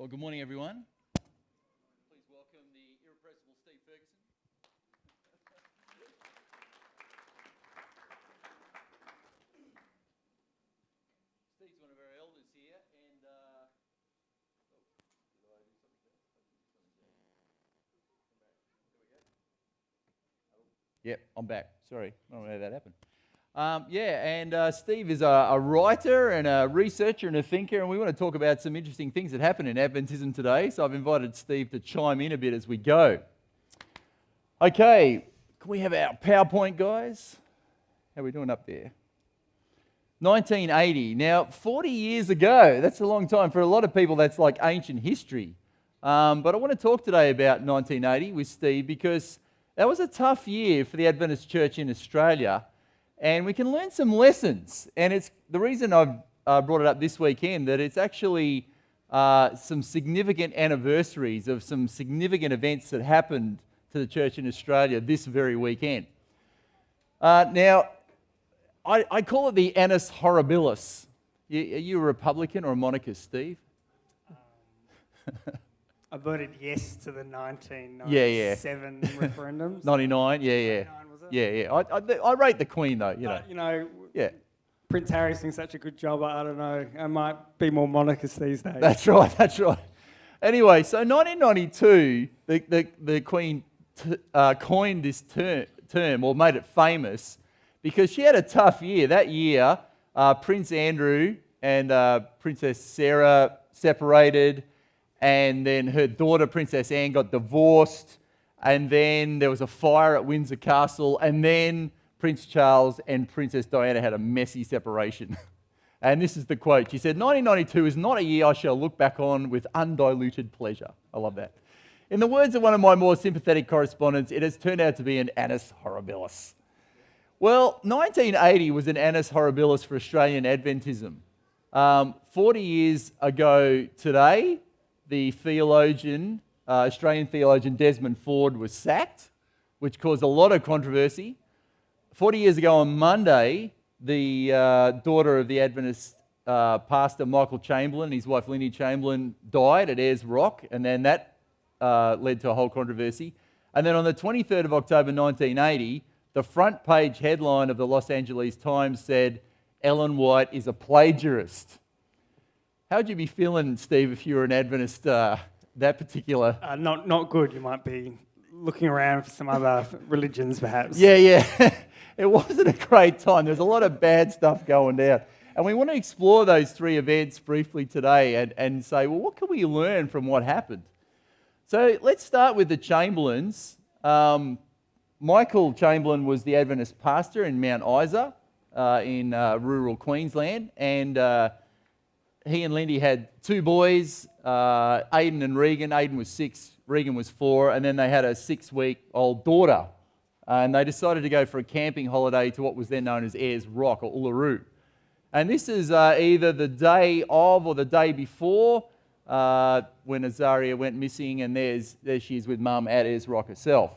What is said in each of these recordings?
Well, good morning, everyone. Please welcome the irrepressible Steve Ferguson. Steve's one of our elders here, and did I do something there? Yep, I'm back. Sorry, I don't know how that happened. Steve is a writer and a researcher and a thinker, and we want to talk about some interesting things that happen in Adventism today. So I've invited Steve to chime in a bit as we go. Okay, can we have our PowerPoint, guys? How are we doing up there? 1980. Now, 40 years ago, that's a long time. For a lot of people, that's like ancient history. But I want to talk today about 1980 with Steve because that was a tough year for the Adventist Church in Australia. And we can learn some lessons. And it's the reason I've brought it up this weekend, that it's actually some significant anniversaries of some significant events that happened to the church in Australia this very weekend. Now, I call it the Annus Horribilis. Are you a Republican or a monarchist, Steve? I voted yes to the 1997 referendums. 99, yeah. 99, was it? Yeah. I rate the Queen, though, you know. Yeah. Prince Harry's doing such a good job, I don't know. I might be more monarchist these days. That's right. Anyway, so 1992, the Queen coined this term, or made it famous, because she had a tough year. That year, Prince Andrew and Princess Sarah separated, and then her daughter, Princess Anne, got divorced, and then there was a fire at Windsor Castle, and then Prince Charles and Princess Diana had a messy separation. And this is the quote. She said, 1992 is not a year I shall look back on with undiluted pleasure. I love that. In the words of one of my more sympathetic correspondents, it has turned out to be an annus horribilis. Well, 1980 was an annus horribilis for Australian Adventism. 40 years ago today, the Australian theologian Desmond Ford was sacked, which caused a lot of controversy. 40 years ago on Monday, the daughter of the Adventist pastor Michael Chamberlain, his wife Lindy Chamberlain, died at Ayers Rock, and then that led to a whole controversy. And then on the 23rd of October 1980, the front page headline of the Los Angeles Times said, "Ellen White is a plagiarist." How would you be feeling, Steve, if you were an Adventist that particular... Not good. You might be looking around for some other religions, perhaps. Yeah. It wasn't a great time. There's a lot of bad stuff going down. And we want to explore those three events briefly today and say, well, what can we learn from what happened? So let's start with the Chamberlains. Michael Chamberlain was the Adventist pastor in Mount Isa in rural Queensland, and he and Lindy had two boys, Aidan and Regan. Aidan was 6, Regan was 4, and then they had a 6-week-old daughter. And they decided to go for a camping holiday to what was then known as Ayers Rock, or Uluru. And this is either the day of or the day before when Azaria went missing, and there she is with Mum at Ayers Rock herself.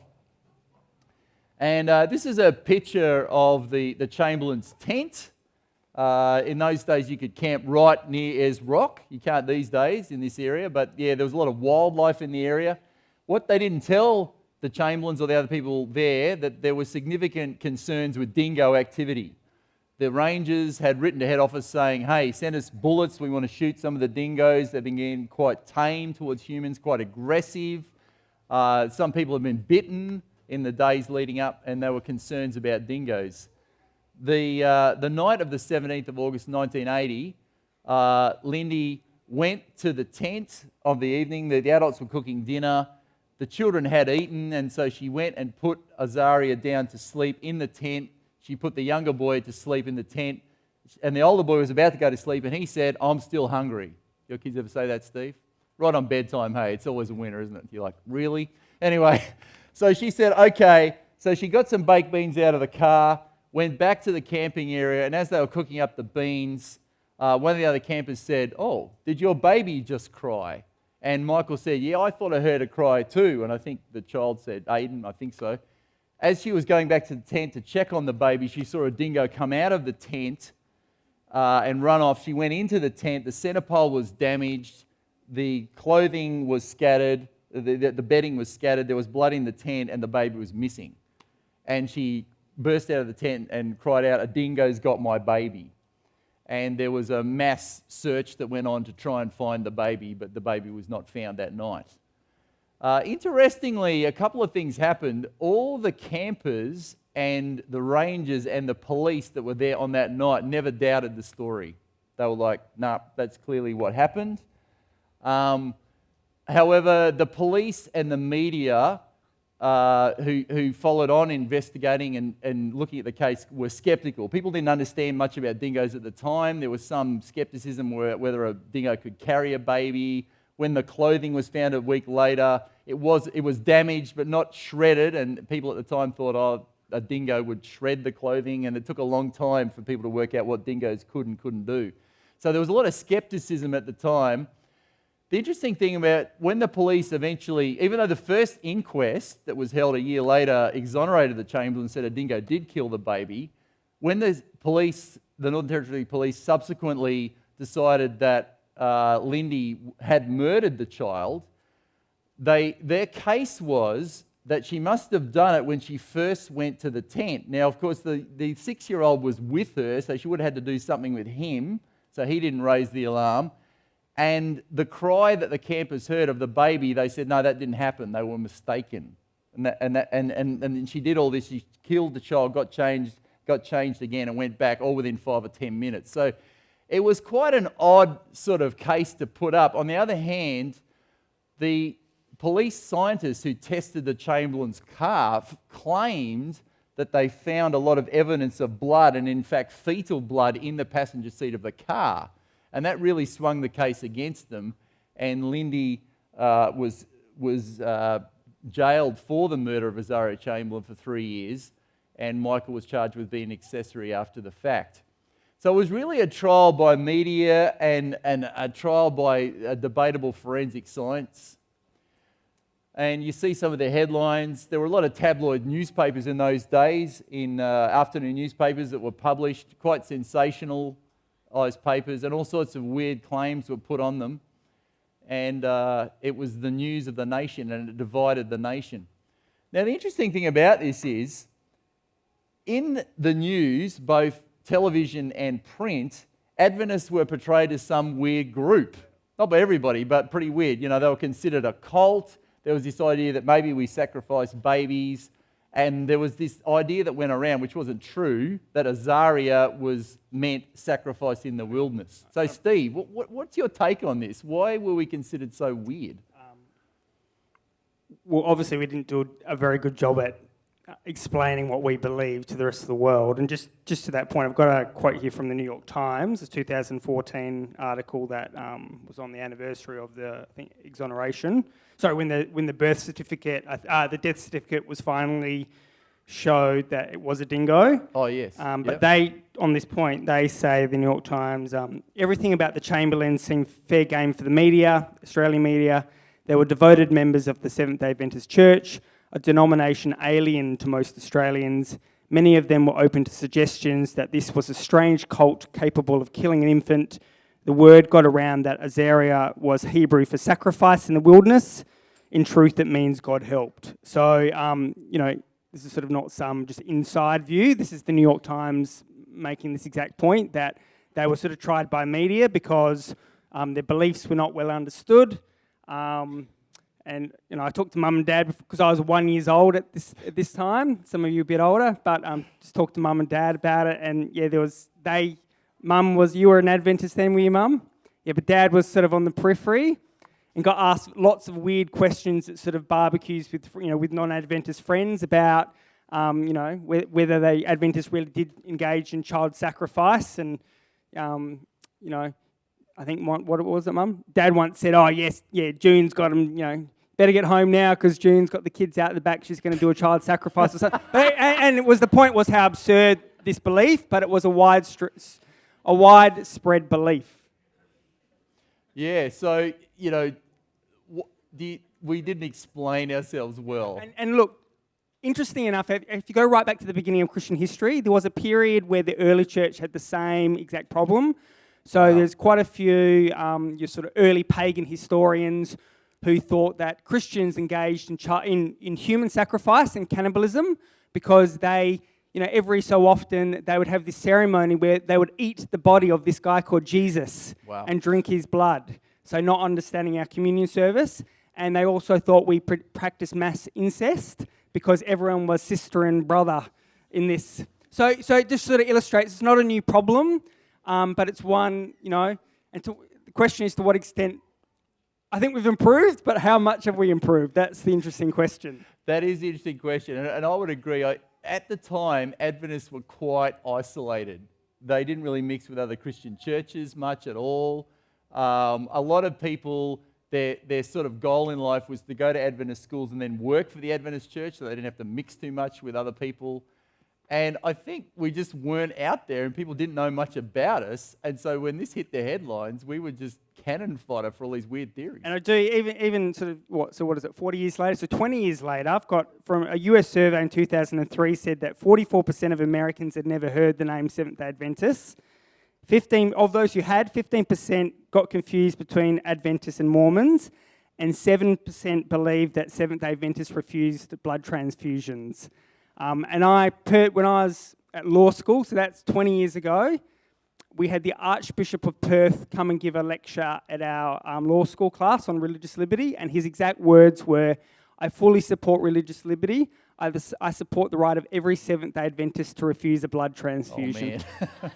And this is a picture of the Chamberlain's tent. In those days, you could camp right near Ayers Rock. You can't these days in this area, but yeah, there was a lot of wildlife in the area. What they didn't tell the Chamberlains or the other people there, that there were significant concerns with dingo activity. The rangers had written to head office saying, hey, send us bullets, we want to shoot some of the dingoes. They've been getting quite tame towards humans, quite aggressive. Some people have been bitten in the days leading up, and there were concerns about dingoes. The night of the 17th of August 1980, Lindy went to the tent of the evening. The adults were cooking dinner. The children had eaten, and so she went and put Azaria down to sleep in the tent. She put the younger boy to sleep in the tent, and the older boy was about to go to sleep, and he said, I'm still hungry. Your kids ever say that, Steve? Right on bedtime, hey, it's always a winner, isn't it? You're like, really? Anyway, so she said, okay. So she got some baked beans out of the car, went back to the camping area, and as they were cooking up the beans, one of the other campers said, oh, did your baby just cry? And Michael said, yeah, I thought I heard her cry too. And I think the child said, Aidan, I think so. As she was going back to the tent to check on the baby, she saw a dingo come out of the tent and run off. She went into the tent. The centre pole was damaged. the clothing was scattered, the bedding was scattered, there was blood in the tent, and the baby was missing. And she burst out of the tent and cried out, "A dingo's got my baby." And there was a mass search that went on to try and find the baby, but the baby was not found that night. Interestingly, a couple of things happened. All the campers and the rangers and the police that were there on that night never doubted the story. They were like, "Nah, that's clearly what happened." However, the police and the media who followed on investigating and looking at the case were skeptical. People didn't understand much about dingoes at the time. There was some skepticism whether a dingo could carry a baby. When the clothing was found a week later, it was damaged but not shredded, and people at the time thought, oh, a dingo would shred the clothing, and it took a long time for people to work out what dingoes could and couldn't do. So there was a lot of skepticism at the time. The interesting thing about when the police eventually, even though the first inquest that was held a year later exonerated the Chamberlain and said a dingo did kill the baby, when the Northern Territory Police subsequently decided that Lindy had murdered the child, their case was that she must have done it when she first went to the tent. Now, of course, the 6-year-old was with her, so she would have had to do something with him, so he didn't raise the alarm. And the cry that the campers heard of the baby, they said, no, that didn't happen. They were mistaken. And she did all this. She killed the child, got changed again, and went back all within 5 or 10 minutes. So it was quite an odd sort of case to put up. On the other hand, the police scientists who tested the Chamberlain's car claimed that they found a lot of evidence of blood, and in fact fetal blood, in the passenger seat of the car. And that really swung the case against them. And Lindy was jailed for the murder of Azaria Chamberlain for 3 years, and Michael was charged with being accessory after the fact. So it was really a trial by media and a trial by debatable forensic science. And you see some of the headlines. There were a lot of tabloid newspapers in those days, in afternoon newspapers that were published, quite sensationalized papers, and all sorts of weird claims were put on them. And it was the news of the nation, and it divided the nation. Now, the interesting thing about this is, in the news, both television and print, Adventists were portrayed as some weird group. Not by everybody, but pretty weird. You know, they were considered a cult. There was this idea that maybe we sacrifice babies. And there was this idea that went around, which wasn't true, that Azaria was meant sacrifice in the wilderness. So, Steve, what's your take on this? Why were we considered so weird? Well, obviously we didn't do a very good job at explaining what we believe to the rest of the world. And just to that point, I've got a quote here from the New York Times, a 2014 article that was on the anniversary of the, I think, exoneration. Sorry, when the birth certificate, the death certificate was finally showed that it was a dingo. Oh, yes. But they, on this point, they say, the New York Times, everything about the Chamberlains seemed fair game for the media, Australian media. They were devoted members of the Seventh-day Adventist Church, a denomination alien to most Australians. Many of them were open to suggestions that this was a strange cult capable of killing an infant. The word got around that Azaria was Hebrew for sacrifice in the wilderness. In truth, it means God helped. So, this is sort of not some just inside view. This is the New York Times making this exact point, that they were sort of tried by media because their beliefs were not well understood. And I talked to Mum and Dad because I was 1 year old at this time. Some of you a bit older, but just talked to Mum and Dad about it. And yeah, you were an Adventist then, were you, Mum? Yeah, but Dad was sort of on the periphery and got asked lots of weird questions at sort of barbecues with non-Adventist friends about whether the Adventists really did engage in child sacrifice. And I think what was it, Mum? Dad once said, "Oh yes, yeah, June's got him. Better get home now because June's got the kids out the back. She's going to do a child sacrifice or something." And the point was how absurd this belief, but it was a widespread belief. Yeah. So we didn't explain ourselves well. And look, interesting enough, if you go right back to the beginning of Christian history, there was a period where the early church had the same exact problem. So Wow. there's quite a few your sort of early pagan historians who thought that Christians engaged in human sacrifice and cannibalism because they, every so often they would have this ceremony where they would eat the body of this guy called Jesus Wow. and drink his blood. So not understanding our communion service. And they also thought we practiced mass incest because everyone was sister and brother in this. So it just sort of illustrates it's not a new problem, but it's one, and the question is to what extent. I think we've improved, but how much have we improved? That's the interesting question. That is the interesting question, and I would agree. At the time, Adventists were quite isolated. They didn't really mix with other Christian churches much at all. A lot of people, their sort of goal in life was to go to Adventist schools and then work for the Adventist church so they didn't have to mix too much with other people. And I think we just weren't out there and people didn't know much about us. And so when this hit the headlines, we were just cannon fodder for all these weird theories. And I do, even sort of, what is it, 40 years later? So 20 years later, I've got from a US survey in 2003 said that 44% of Americans had never heard the name Seventh-day Adventists. 15 of those who had, 15% got confused between Adventists and Mormons, and 7% believed that Seventh-day Adventists refused blood transfusions. And when I was at law school, so that's 20 years ago, we had the Archbishop of Perth come and give a lecture at our law school class on religious liberty, and his exact words were, "I fully support religious liberty. I support the right of every Seventh-day Adventist to refuse a blood transfusion." Oh, man.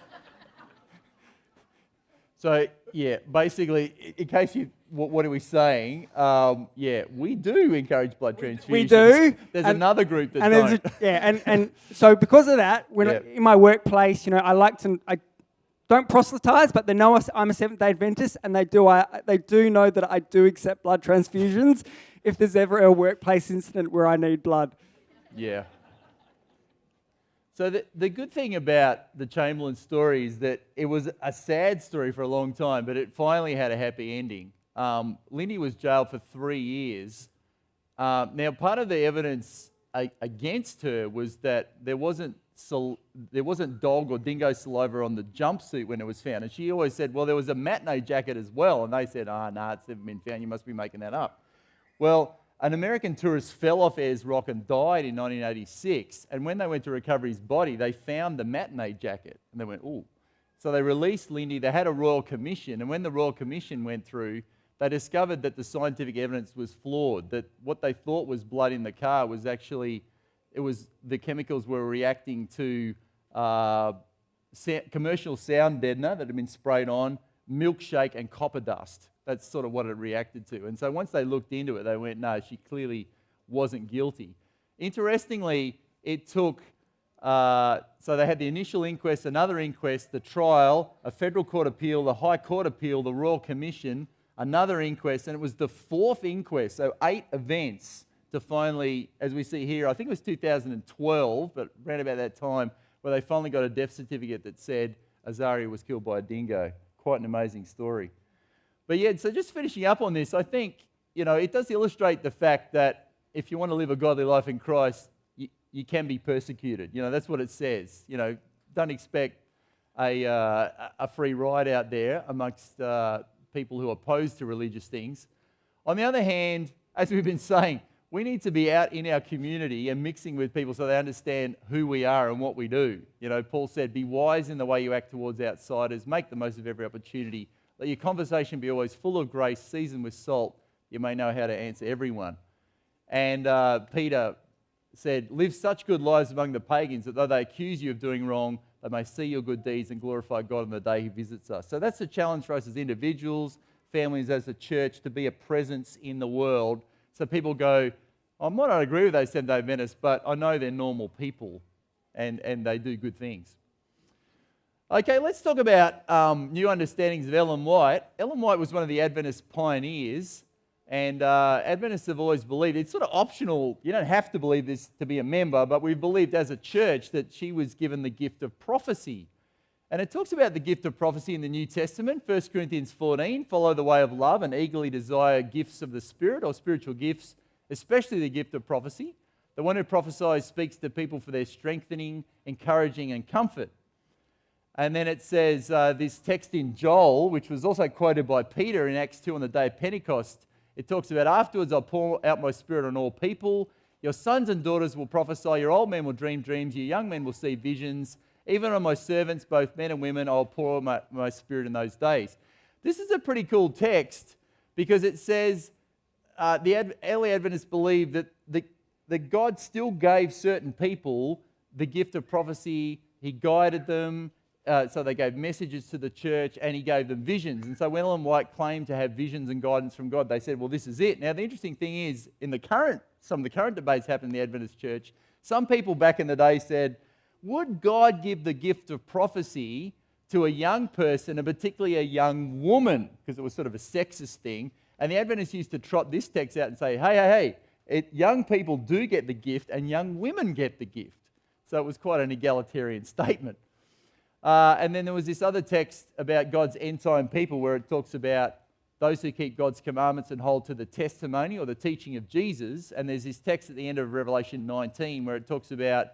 So, yeah, basically, in case what are we saying? Yeah, we do encourage blood transfusions. We do. There's another group that and don't. and so because of that, Yeah. in my workplace, I don't proselytize, but they know I'm a Seventh-day Adventist, and they do know that I do accept blood transfusions if there's ever a workplace incident where I need blood. Yeah. So the good thing about the Chamberlain story is that it was a sad story for a long time, but it finally had a happy ending. Lindy was jailed for 3 years. Now, part of the evidence against her was that there wasn't dog or dingo saliva on the jumpsuit when it was found. And she always said, well, there was a matinee jacket as well. And they said, no, it's never been found. You must be making that up. Well, an American tourist fell off Ayers Rock and died in 1986. And when they went to recover his body, they found the matinee jacket. And they went, ooh. So they released Lindy. They had a royal commission. And when the royal commission went through, they discovered that the scientific evidence was flawed, that what they thought was blood in the car was actually, the chemicals were reacting to commercial sound deadener that had been sprayed on, milkshake and copper dust. That's sort of what it reacted to. And so once they looked into it, they went, no, she clearly wasn't guilty. Interestingly, it took, so they had the initial inquest, another inquest, the trial, a federal court appeal, the High Court appeal, the Royal Commission, another inquest, and it was the fourth inquest, so 8 events to finally, as we see here, I think it was 2012, but around about that time, where they finally got a death certificate that said Azaria was killed by a dingo. Quite an amazing story. But yeah, so just finishing up on this, I think, it does illustrate the fact that if you want to live a godly life in Christ, you can be persecuted. That's what it says. Don't expect a free ride out there amongst people who are opposed to religious things. On the other hand, as we've been saying, we need to be out in our community and mixing with people so they understand who we are and what we do. Paul said, be wise in the way you act towards outsiders, make the most of every opportunity. Let your conversation be always full of grace, seasoned with salt. You may know how to answer everyone. And Peter said, live such good lives among the pagans that though they accuse you of doing wrong, they may see your good deeds and glorify God on the day He visits us. So that's a challenge for us as individuals, families, as a church, to be a presence in the world. So people go, I might not agree with those Seventh-day Adventists, but I know they're normal people and they do good things. Okay, let's talk about new understandings of Ellen White. Ellen White was one of the Adventist pioneers, and Adventists have always believed, it's sort of optional, you don't have to believe this to be a member, but we've believed as a church that she was given the gift of prophecy. And it talks about the gift of prophecy in the New Testament, 1 Corinthians 14, follow the way of love and eagerly desire gifts of the Spirit or spiritual gifts, especially the gift of prophecy. The one who prophesies speaks to people for their strengthening, encouraging and comfort. And then it says this text in Joel, which was also quoted by Peter in Acts 2 on the day of Pentecost. It talks about, afterwards I'll pour out my spirit on all people. Your sons and daughters will prophesy. Your old men will dream dreams. Your young men will see visions. Even on my servants, both men and women, I'll pour my spirit in those days. This is a pretty cool text because it says the early Adventists believed that God still gave certain people the gift of prophecy. He guided them. So they gave messages to the church and he gave them visions. And so when Ellen White claimed to have visions and guidance from God, they said, well, this is it. Now, the interesting thing is, some of the current debates happening in the Adventist church, some people back in the day said, would God give the gift of prophecy to a young person, and particularly a young woman? Because it was sort of a sexist thing. And the Adventists used to trot this text out and say, hey, young people do get the gift and young women get the gift. So it was quite an egalitarian statement. And then there was this other text about God's end-time people where it talks about those who keep God's commandments and hold to the testimony or the teaching of Jesus. And there's this text at the end of Revelation 19 where it talks about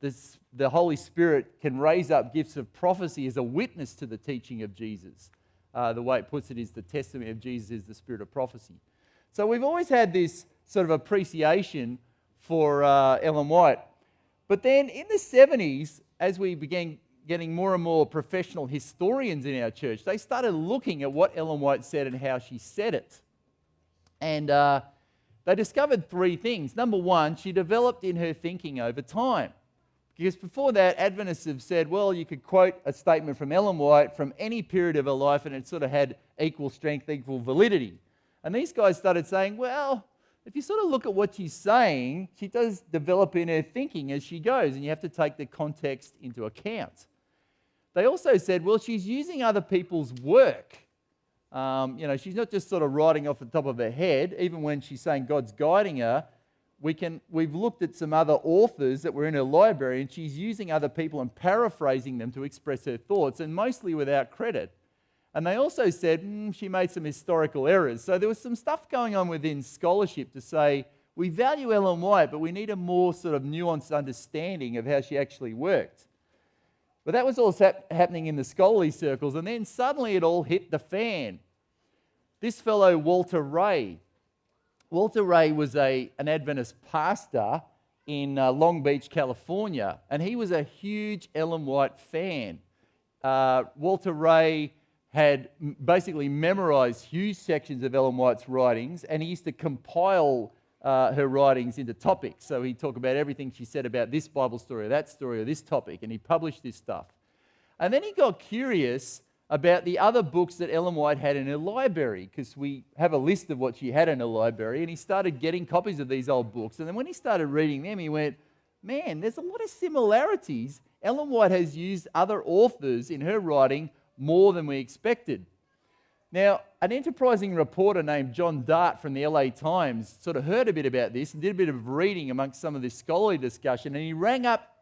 the Holy Spirit can raise up gifts of prophecy as a witness to the teaching of Jesus. The way it puts it is the testimony of Jesus is the spirit of prophecy. So we've always had this sort of appreciation for Ellen White. But then in the 70s, as we began getting more and more professional historians in our church, they started looking at what Ellen White said and how she said it. And they discovered three things. Number one, she developed in her thinking over time. Because before that, Adventists have said, well, you could quote a statement from Ellen White from any period of her life and it sort of had equal strength, equal validity. And these guys started saying, well, if you sort of look at what she's saying, she does develop in her thinking as she goes, and you have to take the context into account. They also said, well, she's using other people's work. She's not just sort of writing off the top of her head. Even when she's saying God's guiding her, we've looked at some other authors that were in her library, and she's using other people and paraphrasing them to express her thoughts, and mostly without credit. And they also said she made some historical errors. So there was some stuff going on within scholarship to say, we value Ellen White, but we need a more sort of nuanced understanding of how she actually worked. But that was all happening in the scholarly circles, and then suddenly it all hit the fan. This fellow, Walter Ray. Walter Ray was an Adventist pastor in Long Beach, California, and he was a huge Ellen White fan. Walter Ray had basically memorized huge sections of Ellen White's writings, and he used to compile her writings into topics. So he'd talk about everything she said about this Bible story or that story or this topic, and he published this stuff. And then he got curious about the other books that Ellen White had in her library, because we have a list of what she had in her library, and he started getting copies of these old books. And then when he started reading them, he went, man, there's a lot of similarities. Ellen White has used other authors in her writing more than we expected. Now, an enterprising reporter named John Dart from the LA Times sort of heard a bit about this and did a bit of reading amongst some of this scholarly discussion, and he rang up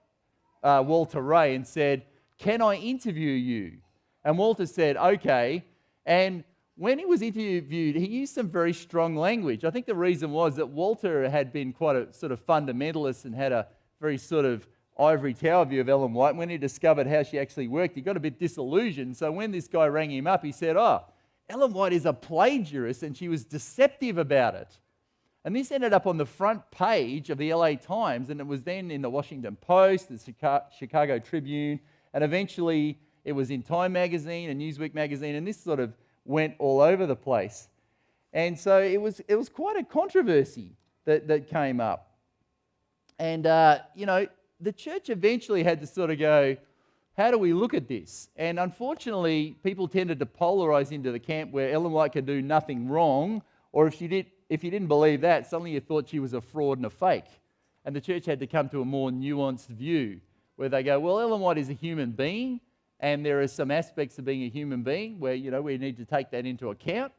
Walter Ray and said, can I interview you? And Walter said, okay. And when he was interviewed, he used some very strong language. I think the reason was that Walter had been quite a sort of fundamentalist and had a very sort of ivory tower view of Ellen White. When he discovered how she actually worked, he got a bit disillusioned. So when this guy rang him up, he said, Ellen White is a plagiarist and she was deceptive about it. And this ended up on the front page of the LA Times, and it was then in the Washington Post, the Chicago Tribune, and eventually it was in Time magazine and Newsweek magazine, and this sort of went all over the place. And so it was quite a controversy that came up. And, the church eventually had to sort of go, how do we look at this? And unfortunately, people tended to polarize into the camp where Ellen White could do nothing wrong, or if you didn't believe that, suddenly you thought she was a fraud and a fake. And the church had to come to a more nuanced view where they go, well, Ellen White is a human being, and there are some aspects of being a human being where, we need to take that into account.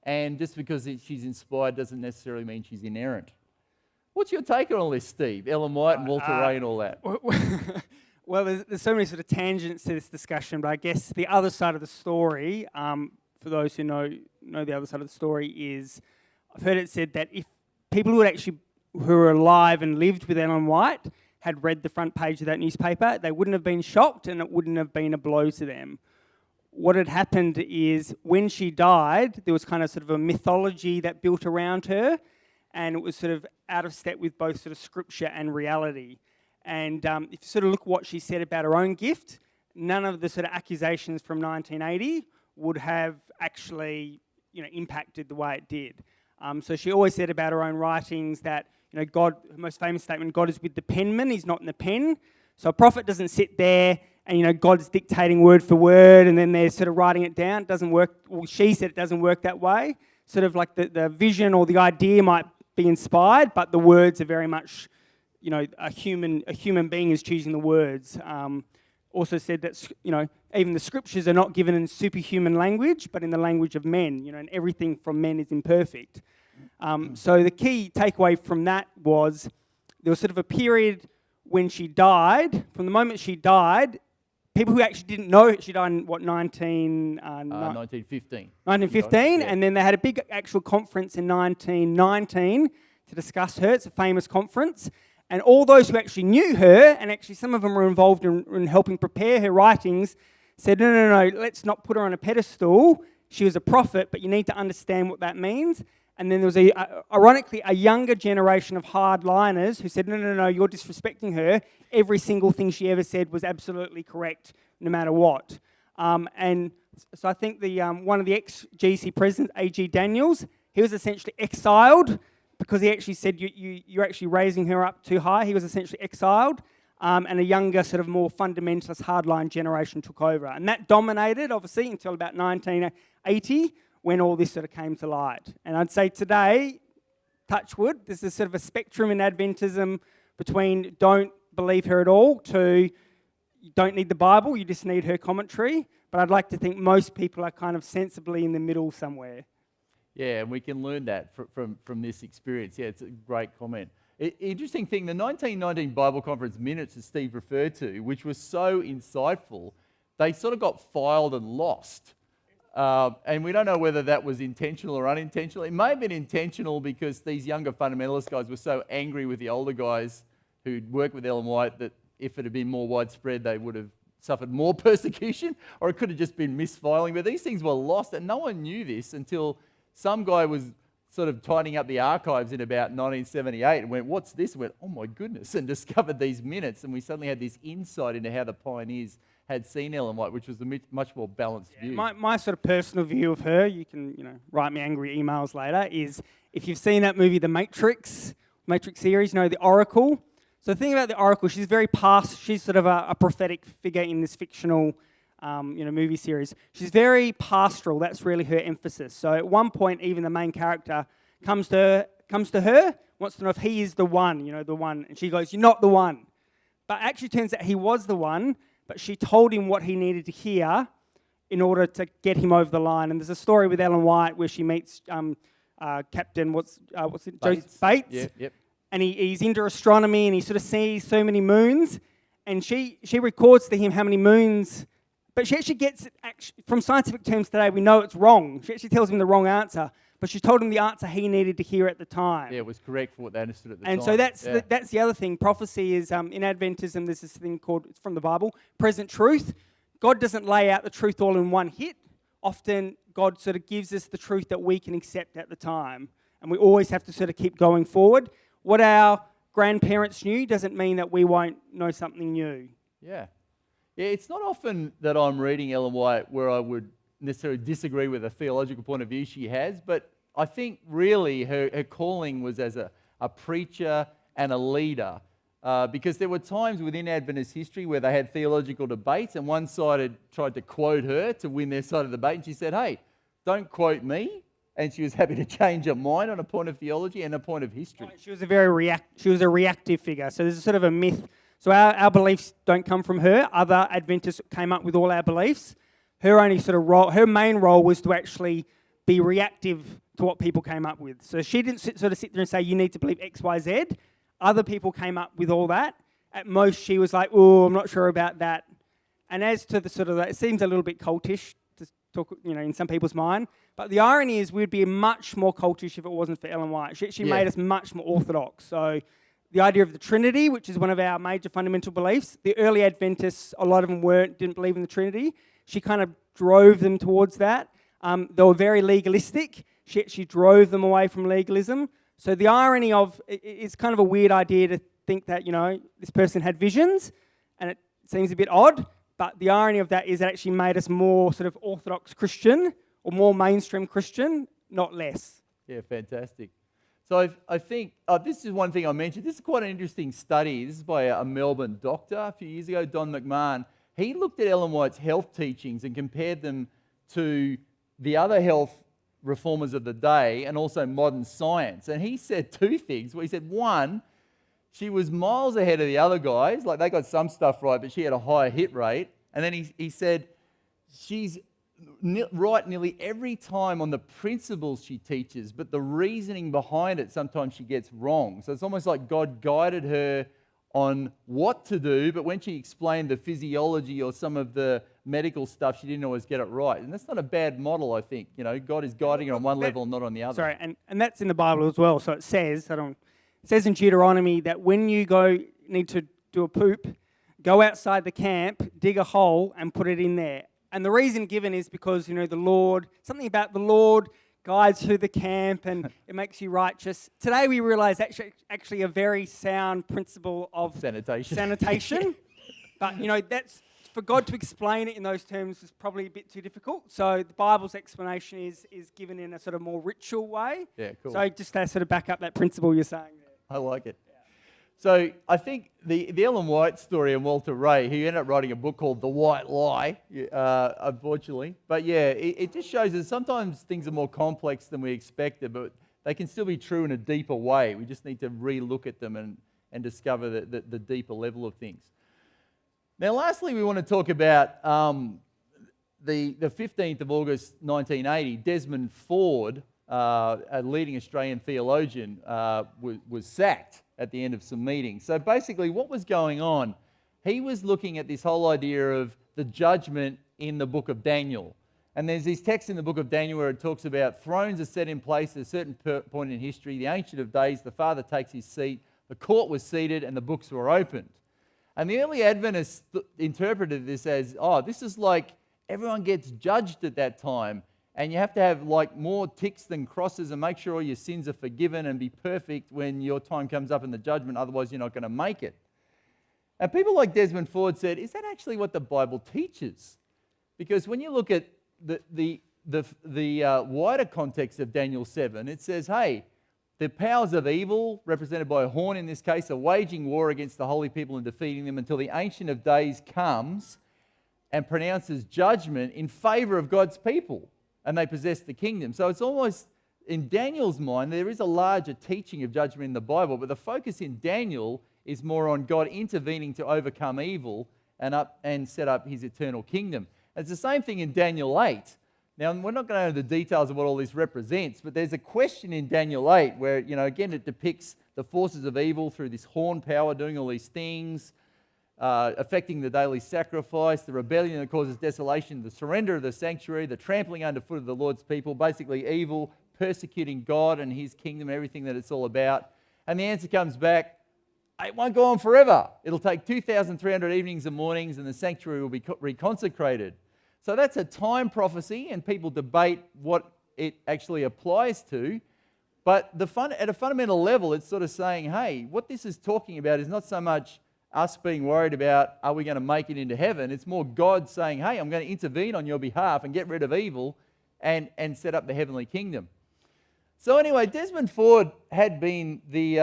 And just because she's inspired doesn't necessarily mean she's inerrant. What's your take on all this, Steve? Ellen White and Walter Ray and all that. Well, there's so many sort of tangents to this discussion, but I guess the other side of the story, for those who know the other side of the story, is I've heard it said that if people who are alive and lived with Ellen White, had read the front page of that newspaper, they wouldn't have been shocked and it wouldn't have been a blow to them. What had happened is when she died, there was kind of sort of a mythology that built around her, and it was sort of out of step with both sort of scripture and reality. And if you sort of look at what she said about her own gift, none of the sort of accusations from 1980 would have actually, impacted the way it did. So she always said about her own writings that, God, her most famous statement, God is with the penman, he's not in the pen. So a prophet doesn't sit there and, God's dictating word for word and then they're sort of writing it down. It doesn't work. Well, she said it doesn't work that way. Sort of like the vision or the idea might be inspired, but the words are very much, a human being is choosing the words. Also said that, even the scriptures are not given in superhuman language, but in the language of men, and everything from men is imperfect. So the key takeaway from that was there was sort of a period when she died. From the moment she died, people who actually didn't know she died in, 1915. 1915, Yeah. and then they had a big actual conference in 1919 to discuss her. It's a famous conference. And all those who actually knew her, and actually some of them were involved in helping prepare her writings, said, no, let's not put her on a pedestal. She was a prophet, but you need to understand what that means. And then there was, ironically, a younger generation of hardliners who said, no, you're disrespecting her. Every single thing she ever said was absolutely correct, no matter what. And so I think one of the ex-GC presidents, A.G. Daniels, he was essentially exiled because he actually said, you're actually raising her up too high. He was essentially exiled, and a younger, sort of more fundamentalist, hardline generation took over. And that dominated, obviously, until about 1980, when all this sort of came to light. And I'd say today, touch wood, there's a sort of a spectrum in Adventism between don't believe her at all to you don't need the Bible, you just need her commentary. But I'd like to think most people are kind of sensibly in the middle somewhere. Yeah, and we can learn that from this experience. Yeah, it's a great comment. Interesting thing, the 1919 Bible Conference minutes that Steve referred to, which was so insightful, they sort of got filed and lost. And we don't know whether that was intentional or unintentional. It may have been intentional because these younger fundamentalist guys were so angry with the older guys who'd worked with Ellen White that if it had been more widespread, they would have suffered more persecution, or it could have just been misfiling. But these things were lost, and no one knew this until some guy was sort of tidying up the archives in about 1978 and went, what's this? And went, oh my goodness, and discovered these minutes. And we suddenly had this insight into how the pioneers had seen Ellen White, which was a much more balanced view. My sort of personal view of her, you can write me angry emails later, is if you've seen that movie, The Matrix series, The Oracle. So the thing about The Oracle, she's very she's sort of a prophetic figure in this fictional movie series. She's very pastoral. That's really her emphasis. So at one point, even the main character comes to her, wants to know if he is the one, the one. And she goes, you're not the one. But actually turns out he was the one, but she told him what he needed to hear in order to get him over the line. And there's a story with Ellen White where she meets Captain, what's it? Joseph Bates. Yeah, yep. And he's into astronomy and he sort of sees so many moons. And she records to him how many moons. But she actually gets it, from scientific terms today, we know it's wrong. She actually tells him the wrong answer. But she told him the answer he needed to hear at the time. Yeah, it was correct for what they understood at the time. And so that's the other thing. Prophecy is, in Adventism, there's this thing called, it's from the Bible, present truth. God doesn't lay out the truth all in one hit. Often, God sort of gives us the truth that we can accept at the time. And we always have to sort of keep going forward. What our grandparents knew doesn't mean that we won't know something new. Yeah. Yeah, it's not often that I'm reading Ellen White where I would necessarily disagree with a theological point of view she has, but I think really her calling was as a preacher and a leader, because there were times within Adventist history where they had theological debates and one side had tried to quote her to win their side of the debate, and she said, hey, don't quote me. And she was happy to change her mind on a point of theology and a point of history. She was a reactive figure, so there's a sort of a myth. So our beliefs don't come from her. Other Adventists came up with all our beliefs. Her only sort of role, her main role was to actually be reactive to what people came up with. So she didn't sit there and say, you need to believe X, Y, Z. Other people came up with all that. At most, she was like, oh, I'm not sure about that. And as to the sort of, it seems a little bit cultish to talk, in some people's mind. But the irony is we'd be much more cultish if it wasn't for Ellen White. She made us much more orthodox. So the idea of the Trinity, which is one of our major fundamental beliefs. The early Adventists, a lot of them didn't believe in the Trinity. She kind of drove them towards that. They were very legalistic. She drove them away from legalism. So the irony of it's kind of a weird idea to think that, this person had visions, and it seems a bit odd, but the irony of that is it actually made us more sort of orthodox Christian or more mainstream Christian, not less. Yeah, fantastic. So I think this is one thing I mentioned. This is quite an interesting study. This is by a Melbourne doctor a few years ago, Don McMahon. He looked at Ellen White's health teachings and compared them to the other health reformers of the day and also modern science. And he said two things. Well, he said, one, she was miles ahead of the other guys. Like, they got some stuff right, but she had a higher hit rate. And then he said she's right nearly every time on the principles she teaches, but the reasoning behind it sometimes she gets wrong. So it's almost like God guided her on what to do, but when she explained the physiology or some of the medical stuff, she didn't always get it right. And that's not a bad model, I think. God is guiding her on one level and not on the other. Sorry, and that's in the Bible as well. So it says, it says in Deuteronomy that when you need to do a poop, go outside the camp, dig a hole, and put it in there. And the reason given is because, the Lord, something about the Lord guides through the camp and it makes you righteous. Today we realise that's actually a very sound principle of sanitation. But, that's for God to explain it in those terms is probably a bit too difficult. So the Bible's explanation is given in a sort of more ritual way. Yeah, cool. So just to sort of back up that principle you're saying there. I like it. So I think the Ellen White story and Walter Ray, he ended up writing a book called The White Lie, unfortunately. But yeah, it just shows that sometimes things are more complex than we expected, but they can still be true in a deeper way. We just need to re-look at them and discover the deeper level of things. Now, lastly, we want to talk about the 15th of August 1980, Desmond Ford, a leading Australian theologian, was sacked at the end of some meetings. So basically what was going on, he was looking at this whole idea of the judgment in the book of Daniel. And there's these texts in the book of Daniel where it talks about thrones are set in place at a certain point in history, the Ancient of Days, the Father takes his seat, the court was seated and the books were opened. And the early Adventists interpreted this as, this is like everyone gets judged at that time. And you have to have more ticks than crosses and make sure all your sins are forgiven and be perfect when your time comes up in the judgment, otherwise you're not going to make it. And people like Desmond Ford said, is that actually what the Bible teaches? Because when you look at the wider context of Daniel 7, it says, hey, the powers of evil, represented by a horn in this case, are waging war against the holy people and defeating them until the Ancient of Days comes and pronounces judgment in favor of God's people. And they possess the kingdom. So it's almost, in Daniel's mind, there is a larger teaching of judgment in the Bible, but the focus in Daniel is more on God intervening to overcome evil and set up his eternal kingdom. And it's the same thing in Daniel 8. Now, we're not going to know the details of what all this represents, but there's a question in Daniel 8 where, again, it depicts the forces of evil through this horn power doing all these things, affecting the daily sacrifice, the rebellion that causes desolation, the surrender of the sanctuary, the trampling underfoot of the Lord's people, basically evil, persecuting God and his kingdom, everything that it's all about. And the answer comes back, it won't go on forever. It'll take 2,300 evenings and mornings and the sanctuary will be reconsecrated. So that's a time prophecy and people debate what it actually applies to. But at a fundamental level, it's sort of saying, hey, what this is talking about is not so much us being worried about, are we going to make it into heaven? It's more God saying, hey, I'm going to intervene on your behalf and get rid of evil and set up the heavenly kingdom. So anyway, Desmond Ford had been the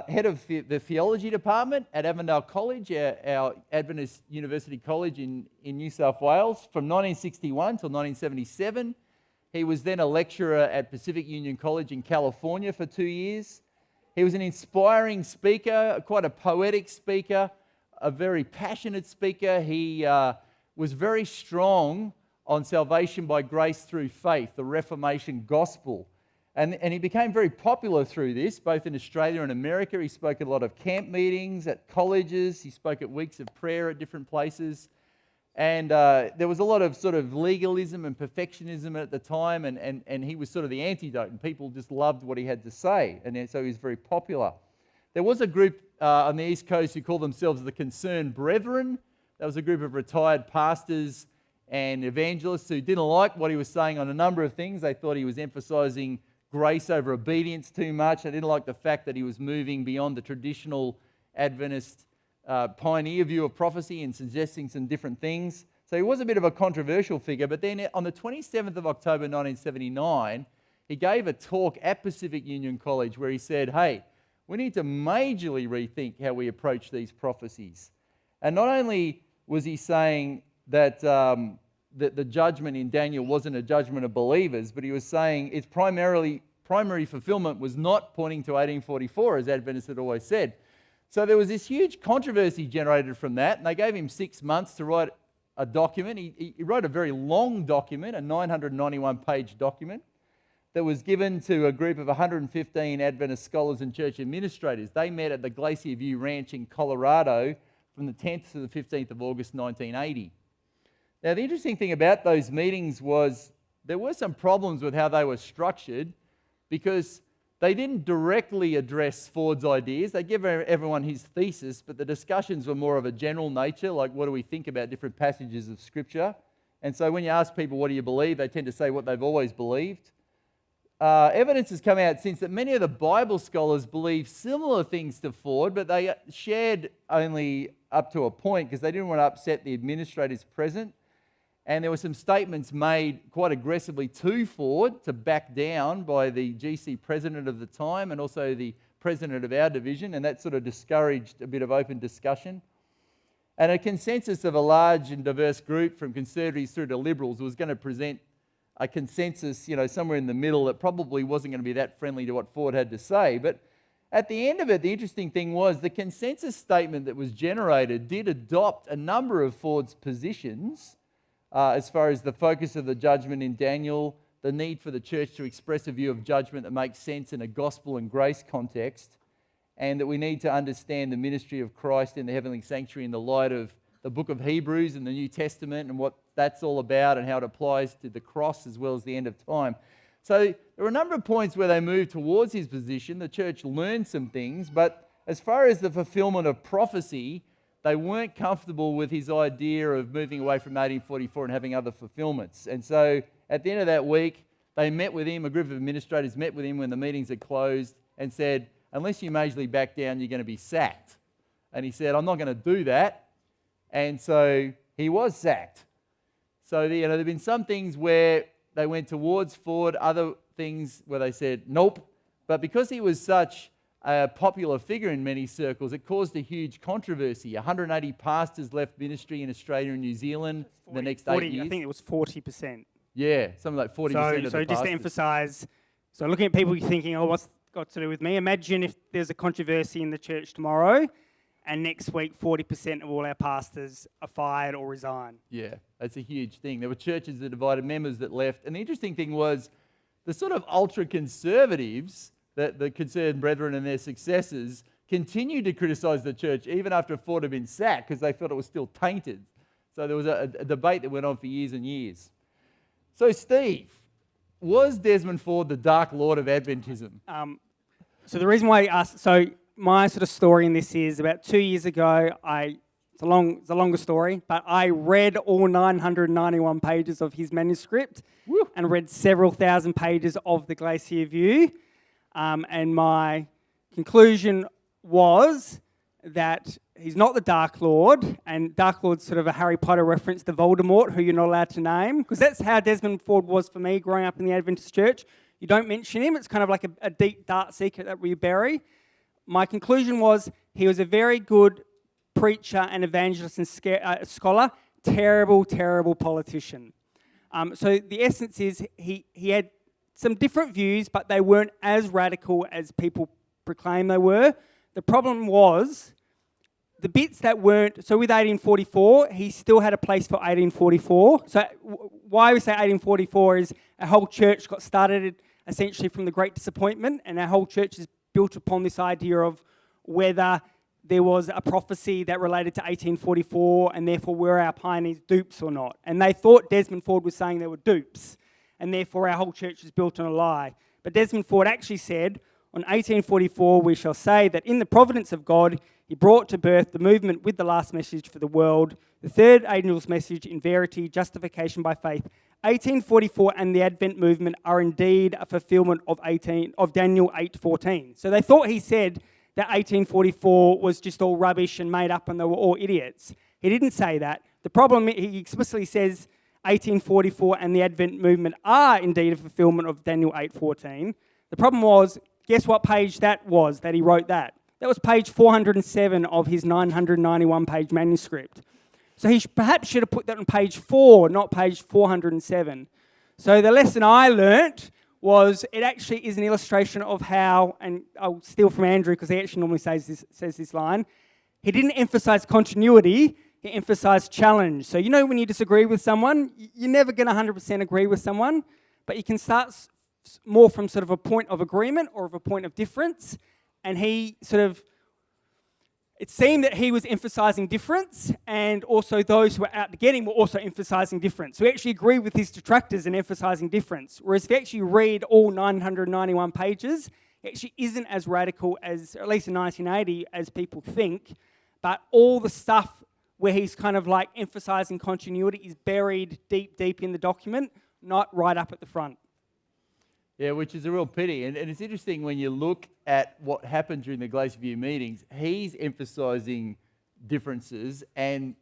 head of the theology department at Avondale College, our Adventist University College in New South Wales, from 1961 till 1977. He was then a lecturer at Pacific Union College in California for 2 years. He was an inspiring speaker, quite a poetic speaker, a very passionate speaker. He was very strong on salvation by grace through faith, the Reformation gospel. And he became very popular through this, both in Australia and America. He spoke at a lot of camp meetings, at colleges. He spoke at weeks of prayer at different places. And there was a lot of sort of legalism and perfectionism at the time, and he was sort of the antidote, and people just loved what he had to say, and so he was very popular. There was a group on the East Coast who called themselves the Concerned Brethren. That was a group of retired pastors and evangelists who didn't like what he was saying on a number of things. They thought he was emphasizing grace over obedience too much. They didn't like the fact that he was moving beyond the traditional Adventist pioneer view of prophecy and suggesting some different things. So he was a bit of a controversial figure. But then on the 27th of October 1979, he gave a talk at Pacific Union College where he said, hey, we need to majorly rethink how we approach these prophecies. And not only was he saying that the judgment in Daniel wasn't a judgment of believers, but he was saying its primary fulfillment was not pointing to 1844, as Adventists had always said. So there was this huge controversy generated from that, and they gave him 6 months to write a document. He wrote a very long document, a 991-page document, that was given to a group of 115 Adventist scholars and church administrators. They met at the Glacier View Ranch in Colorado from the 10th to the 15th of August 1980. Now, the interesting thing about those meetings was there were some problems with how they were structured because they didn't directly address Ford's ideas. They gave everyone his thesis, but the discussions were more of a general nature, like what do we think about different passages of Scripture. And so when you ask people, what do you believe, they tend to say what they've always believed. Evidence has come out since that many of the Bible scholars believe similar things to Ford, but they shared only up to a point because they didn't want to upset the administrators present. And there were some statements made quite aggressively to Ford to back down by the GC president of the time and also the president of our division, and that sort of discouraged a bit of open discussion. And a consensus of a large and diverse group from conservatives through to liberals was going to present a consensus, somewhere in the middle that probably wasn't going to be that friendly to what Ford had to say. But at the end of it, the interesting thing was the consensus statement that was generated did adopt a number of Ford's positions as far as the focus of the judgment in Daniel, the need for the church to express a view of judgment that makes sense in a gospel and grace context, and that we need to understand the ministry of Christ in the heavenly sanctuary in the light of the book of Hebrews and the New Testament and what that's all about and how it applies to the cross as well as the end of time. So there were a number of points where they moved towards his position. The church learned some things, but as far as the fulfillment of prophecy, they weren't comfortable with his idea of moving away from 1844 and having other fulfillments. And so at the end of that week, they met with him, a group of administrators met with him when the meetings had closed and said, unless you majorly back down, you're going to be sacked. And he said, I'm not going to do that. And so he was sacked. So there have been some things where they went towards Ford, other things where they said, nope. But because he was such a popular figure in many circles, it caused a huge controversy. 180 pastors left ministry in Australia and New Zealand in the next 8 years. I think it was 40%. Yeah, something like 40% of the pastors. So just to emphasise, so looking at people thinking, oh, what's got to do with me? Imagine if there's a controversy in the church tomorrow and next week 40% of all our pastors are fired or resign. Yeah, that's a huge thing. There were churches that divided, members that left. And the interesting thing was the sort of ultra-conservatives, the Concerned Brethren and their successors, continued to criticise the church even after Ford had been sacked because they thought it was still tainted. So there was a debate that went on for years and years. So Steve, was Desmond Ford the Dark Lord of Adventism? So the reason why I asked, so my sort of story in this is about 2 years ago, it's a longer story, but I read all 991 pages of his manuscript. Woo. And read several thousand pages of the Glacier View. And my conclusion was that he's not the Dark Lord, and Dark Lord's sort of a Harry Potter reference to Voldemort, who you're not allowed to name, because that's how Desmond Ford was for me growing up in the Adventist church. You don't mention him. It's kind of like a deep, dark secret that we bury. My conclusion was he was a very good preacher and evangelist and scholar, terrible, terrible politician. So the essence is he had some different views, but they weren't as radical as people proclaim they were. The problem was the bits that weren't, so with 1844, he still had a place for 1844. So why we say 1844 is our whole church got started essentially from the Great Disappointment, and our whole church is built upon this idea of whether there was a prophecy that related to 1844, and therefore were our pioneers dupes or not. And they thought Desmond Ford was saying they were dupes, and therefore our whole church is built on a lie. But Desmond Ford actually said, on 1844 we shall say that in the providence of God He brought to birth the movement with the last message for the world, the third angel's message in verity, justification by faith. 1844 and the Advent movement are indeed a fulfillment of Daniel 8:14. So they thought he said that 1844 was just all rubbish and made up and they were all idiots. He didn't say that. The problem, he explicitly says 1844 and the Advent movement are indeed a fulfillment of Daniel 8:14. The problem was, guess what page that was that he wrote that? That was page 407 of his 991-page manuscript. So he perhaps should have put that on page 4, not page 407. So the lesson I learnt was it actually is an illustration of how, and I'll steal from Andrew because he actually normally says this line, he didn't emphasize continuity, he emphasized challenge. So you know when you disagree with someone, you're never going to 100% agree with someone, but you can start more from sort of a point of agreement or of a point of difference. And he sort of, it seemed that he was emphasizing difference, and also those who were out to get him were also emphasizing difference. So we actually agree with his detractors in emphasizing difference. Whereas if you actually read all 991 pages, it actually isn't as radical as, at least in 1980, as people think. But all the stuff where he's kind of like emphasizing continuity is buried deep, deep in the document, not right up at the front. Yeah, which is a real pity. And it's interesting when you look at what happened during the Glacier View meetings, he's emphasising differences and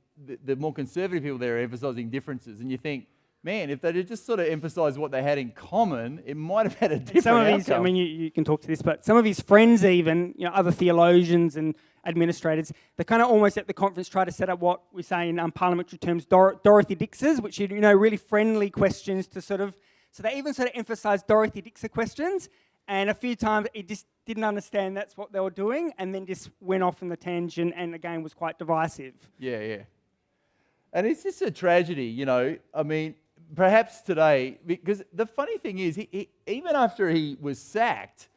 the more conservative people there are emphasising differences. And you think, man, if they had just sort of emphasised what they had in common, it might have had a different some of outcome. his, I mean, you can talk to this, but some of his friends even, other theologians and administrators, they kind of almost at the conference try to set up what we say in parliamentary terms, Dorothy Dixes, which are, really friendly questions to sort of. So they even sort of emphasised Dorothy Dixer questions, and a few times he just didn't understand that's what they were doing, and then just went off in the tangent, and again was quite divisive. Yeah. And it's just a tragedy, I mean, perhaps today, because the funny thing is, he even after he was sacked,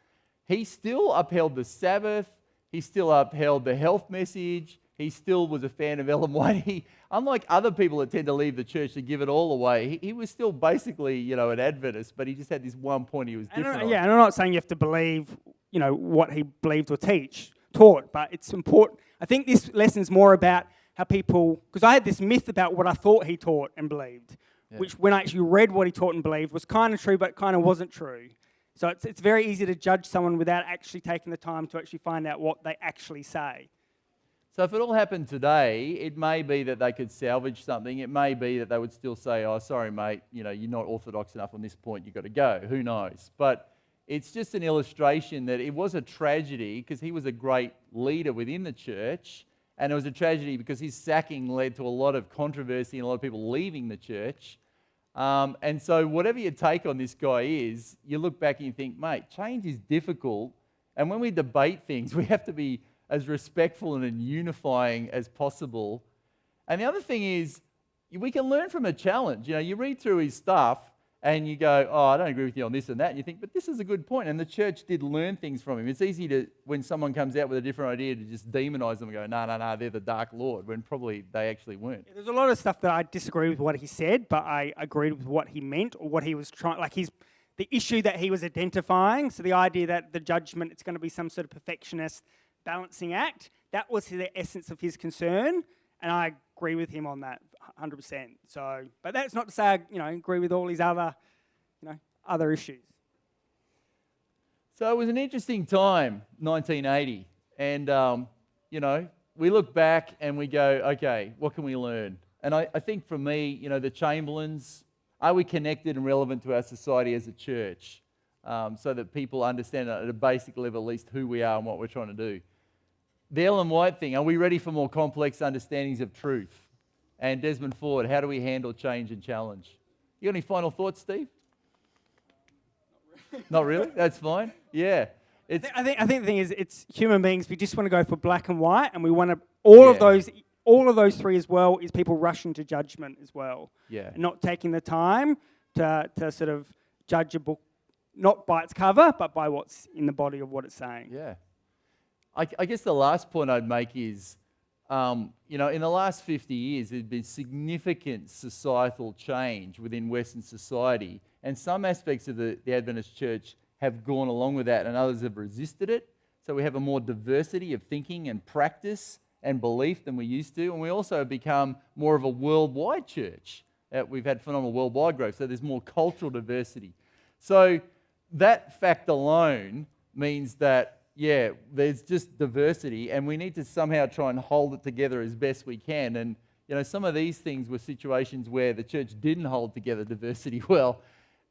he still upheld the Sabbath, he still upheld the health message, he still was a fan of Ellen White. Unlike other people that tend to leave the church to give it all away, he was still basically, an Adventist, but he just had this one point he was different on. Yeah, and I'm not saying you have to believe, what he believed or taught, but it's important. I think this lesson's more about how people, because I had this myth about what I thought he taught and believed, which when I actually read what he taught and believed was kind of true, but kind of wasn't true. So it's very easy to judge someone without actually taking the time to actually find out what they actually say. So if it all happened today, it may be that they could salvage something. It may be that they would still say, oh, sorry, mate, you're not orthodox enough on this point, you've got to go. Who knows? But it's just an illustration that it was a tragedy because he was a great leader within the church, and it was a tragedy because his sacking led to a lot of controversy and a lot of people leaving the church. And so whatever your take on this guy is, you look back and you think, mate, change is difficult. And when we debate things, we have to be as respectful and unifying as possible. And the other thing is, we can learn from a challenge. You read through his stuff and you go, oh, I don't agree with you on this and that. And you think, but this is a good point. And the church did learn things from him. It's easy to, when someone comes out with a different idea, to just demonize them and go, no, they're the Dark Lord, when probably they actually weren't. There's a lot of stuff that I disagree with what he said, but I agreed with what he meant or what he was trying, the issue that he was identifying. So the idea that the judgment, it's going to be some sort of perfectionist balancing act, that was the essence of his concern, and I agree with him on that 100%. So, but that's not to say I agree with all his other other issues. So it was an interesting time, 1980, and we look back and we go, okay, what can we learn? And I think for me, the Chamberlains, are we connected and relevant to our society as a church, so that people understand at a basic level at least who we are and what we're trying to do? The Ellen White thing, are we ready for more complex understandings of truth? And Desmond Ford, how do we handle change and challenge? You got any final thoughts, Steve? Not really? That's fine. Yeah. I think the thing is, it's human beings. We just want to go for black and white, and we want to all of those three as well. Is people rushing to judgment as well? Yeah. And not taking the time to sort of judge a book not by its cover, but by what's in the body of what it's saying. Yeah. I guess the last point I'd make is, in the last 50 years, there's been significant societal change within Western society, and some aspects of the Adventist Church have gone along with that, and others have resisted it. So we have a more diversity of thinking and practice and belief than we used to. And we also have become more of a worldwide church. We've had phenomenal worldwide growth, so there's more cultural diversity. So that fact alone means that, yeah, there's just diversity, and we need to somehow try and hold it together as best we can. And, you know, some of these things were situations where the church didn't hold together diversity well.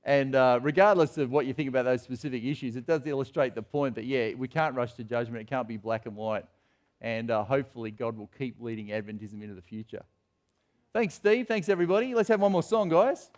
And regardless of what you think about those specific issues, it does illustrate the point that, yeah, we can't rush to judgment. It can't be black and white. And hopefully God will keep leading Adventism into the future. Thanks, Steve. Thanks, everybody. Let's have one more song, guys.